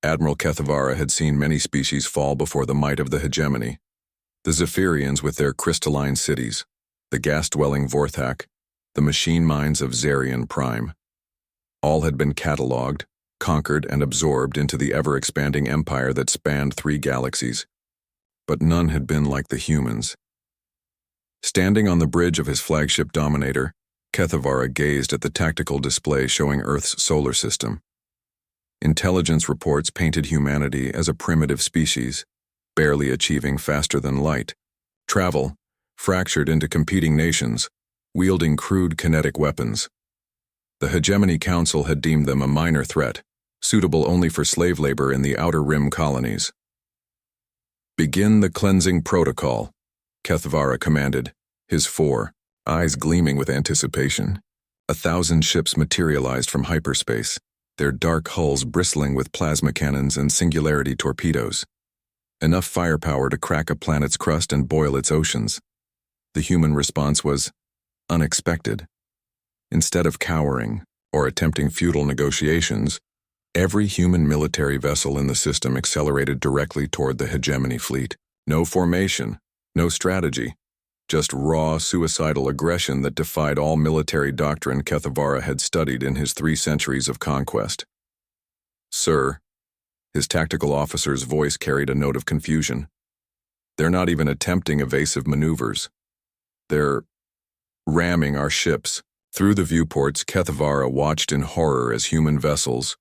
Admiral Kethavara had seen many species fall before the might of the hegemony. The Zephyrians with their crystalline cities, the gas-dwelling Vorthak, the machine minds of Zarian Prime. All had been catalogued, conquered, and absorbed into the ever-expanding empire that spanned 3 galaxies. But none had been like the humans. Standing on the bridge of his flagship Dominator, Kethavara gazed at the tactical display showing Earth's solar system. Intelligence reports painted humanity as a primitive species, barely achieving faster than light, travel, fractured into competing nations, wielding crude kinetic weapons. The Hegemony Council had deemed them a minor threat, suitable only for slave labor in the Outer Rim colonies. "Begin the cleansing protocol," Kethavara commanded, his 4 eyes gleaming with anticipation. 1,000 ships materialized from hyperspace, their dark hulls bristling with plasma cannons and singularity torpedoes. Enough firepower to crack a planet's crust and boil its oceans. The human response was unexpected. Instead of cowering or attempting futile negotiations, every human military vessel in the system accelerated directly toward the hegemony fleet. No formation, no strategy, just raw, suicidal aggression that defied all military doctrine Kethavara had studied in his 3 centuries of conquest. "Sir," his tactical officer's voice carried a note of confusion. "They're not even attempting evasive maneuvers. They're ramming our ships." Through the viewports, Kethavara watched in horror as human vessels,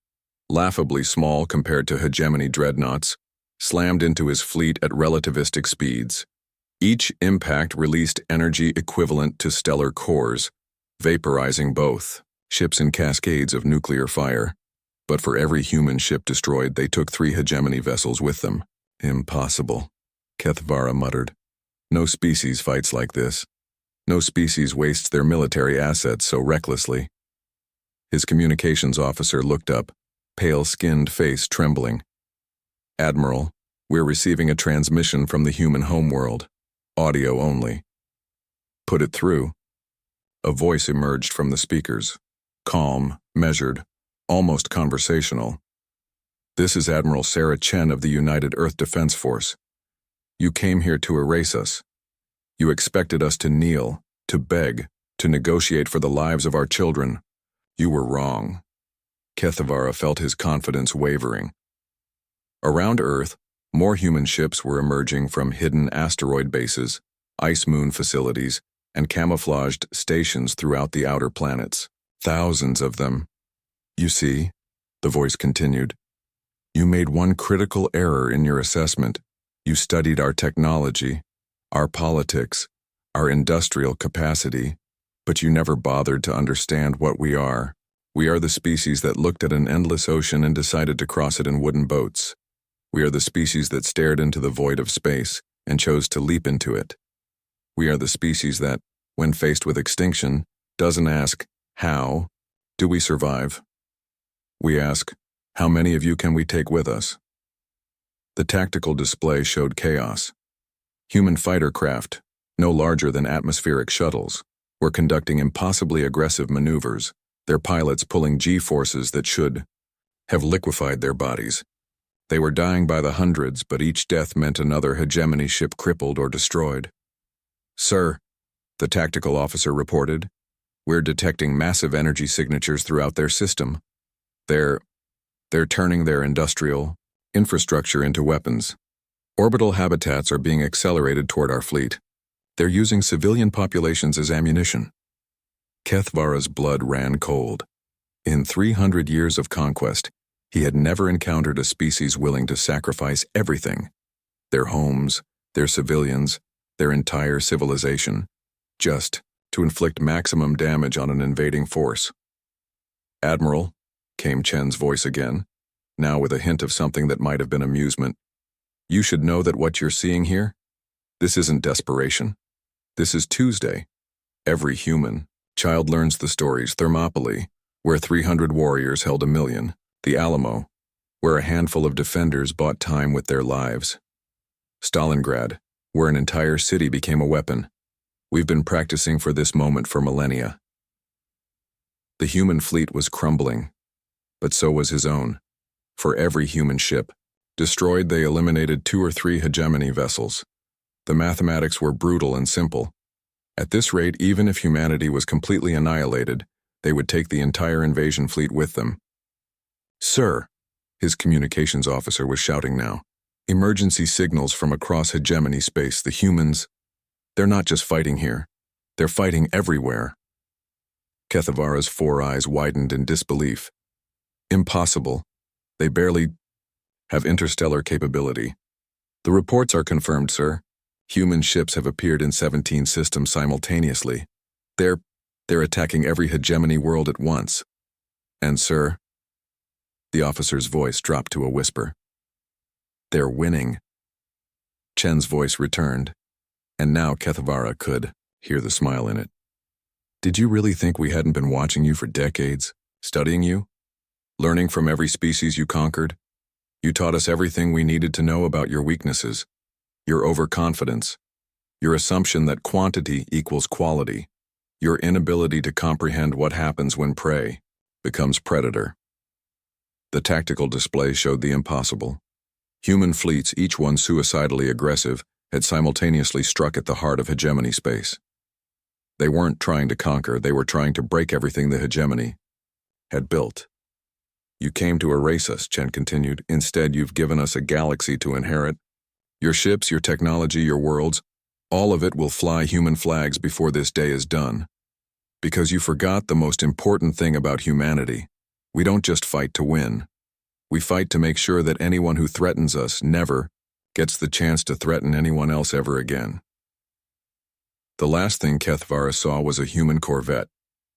laughably small compared to hegemony dreadnoughts, slammed into his fleet at relativistic speeds. Each impact released energy equivalent to stellar cores, vaporizing both ships in cascades of nuclear fire. But for every human ship destroyed, they took 3 hegemony vessels with them. "Impossible," Kethavara muttered. "No species fights like this. No species wastes their military assets so recklessly." His communications officer looked up, pale-skinned face trembling. "Admiral, we're receiving a transmission from the human homeworld. Audio only." "Put it through." A voice emerged from the speakers, calm, measured, almost conversational. "This is Admiral Sarah Chen of the United Earth Defense Force. You came here to erase us. You expected us to kneel, to beg, to negotiate for the lives of our children. You were wrong." Kethavara felt his confidence wavering. Around Earth, more human ships were emerging from hidden asteroid bases, ice moon facilities, and camouflaged stations throughout the outer planets. Thousands of them. "You see," the voice continued, "you made one critical error in your assessment. You studied our technology, our politics, our industrial capacity, but you never bothered to understand what we are. We are the species that looked at an endless ocean and decided to cross it in wooden boats. We are the species that stared into the void of space and chose to leap into it. We are the species that, when faced with extinction, doesn't ask, 'How do we survive?' We ask, 'How many of you can we take with us?'" The tactical display showed chaos. Human fighter craft, no larger than atmospheric shuttles, were conducting impossibly aggressive maneuvers, their pilots pulling G-forces that should have liquefied their bodies. They were dying by the hundreds, but each death meant another hegemony ship crippled or destroyed. "Sir," the tactical officer reported, "we're detecting massive energy signatures throughout their system. They're turning their industrial infrastructure into weapons. Orbital habitats are being accelerated toward our fleet. They're using civilian populations as ammunition." Kethavara's blood ran cold. In 300 years of conquest, he had never encountered a species willing to sacrifice everything: their homes, their civilians, their entire civilization, just to inflict maximum damage on an invading force. "Admiral," came Chen's voice again, now with a hint of something that might have been amusement, "you should know that what you're seeing here, this isn't desperation. This is Tuesday. Every human child learns the stories: Thermopylae, where 300 warriors held 1,000,000; the Alamo, where a handful of defenders bought time with their lives; Stalingrad, where an entire city became a weapon. We've been practicing for this moment for millennia." The human fleet was crumbling, but so was his own. for every human ship. Destroyed, they eliminated 2 or 3 hegemony vessels. The mathematics were brutal and simple. At this rate, even if humanity was completely annihilated, they would take the entire invasion fleet with them. "Sir," his communications officer was shouting now. "Emergency signals from across hegemony space. The humans, they're not just fighting here. They're fighting everywhere." Kethavara's 4 eyes widened in disbelief. "Impossible. They barely have interstellar capability." "The reports are confirmed, sir. Human ships have appeared in 17 systems simultaneously. They're attacking every hegemony world at once. And, sir," the officer's voice dropped to a whisper, "they're winning." Chen's voice returned, and now Kethavara could hear the smile in it. "Did you really think we hadn't been watching you for decades, studying you, learning from every species you conquered? You taught us everything we needed to know about your weaknesses, your overconfidence, your assumption that quantity equals quality, your inability to comprehend what happens when prey becomes predator." The tactical display showed the impossible. Human fleets, each one suicidally aggressive, had simultaneously struck at the heart of hegemony space. They weren't trying to conquer, they were trying to break everything the hegemony had built. "You came to erase us," Chen continued. "Instead, you've given us a galaxy to inherit. Your ships, your technology, your worlds, all of it will fly human flags before this day is done. Because you forgot the most important thing about humanity. We don't just fight to win. We fight to make sure that anyone who threatens us never gets the chance to threaten anyone else ever again." The last thing Kethavara saw was a human corvette,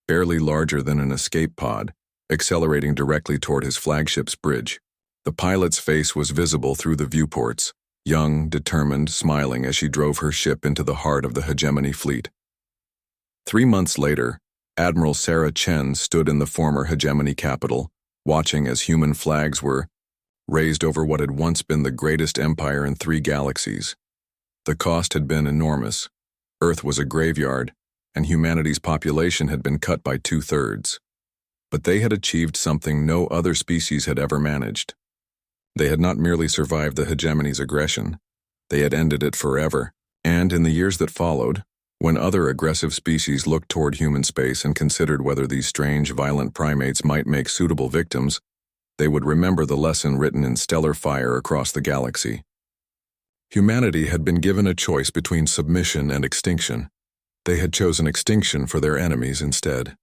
barely larger than an escape pod, accelerating directly toward his flagship's bridge. The pilot's face was visible through the viewports, young, determined, smiling as she drove her ship into the heart of the hegemony fleet. 3 months later, Admiral Sarah Chen stood in the former hegemony capital, watching as human flags were raised over what had once been the greatest empire in 3 galaxies. The cost had been enormous. Earth was a graveyard, and humanity's population had been cut by 2/3. But they had achieved something no other species had ever managed. They had not merely survived the hegemony's aggression, they had ended it forever, and in the years that followed, when other aggressive species looked toward human space and considered whether these strange, violent primates might make suitable victims, they would remember the lesson written in stellar fire across the galaxy. Humanity had been given a choice between submission and extinction. They had chosen extinction for their enemies instead.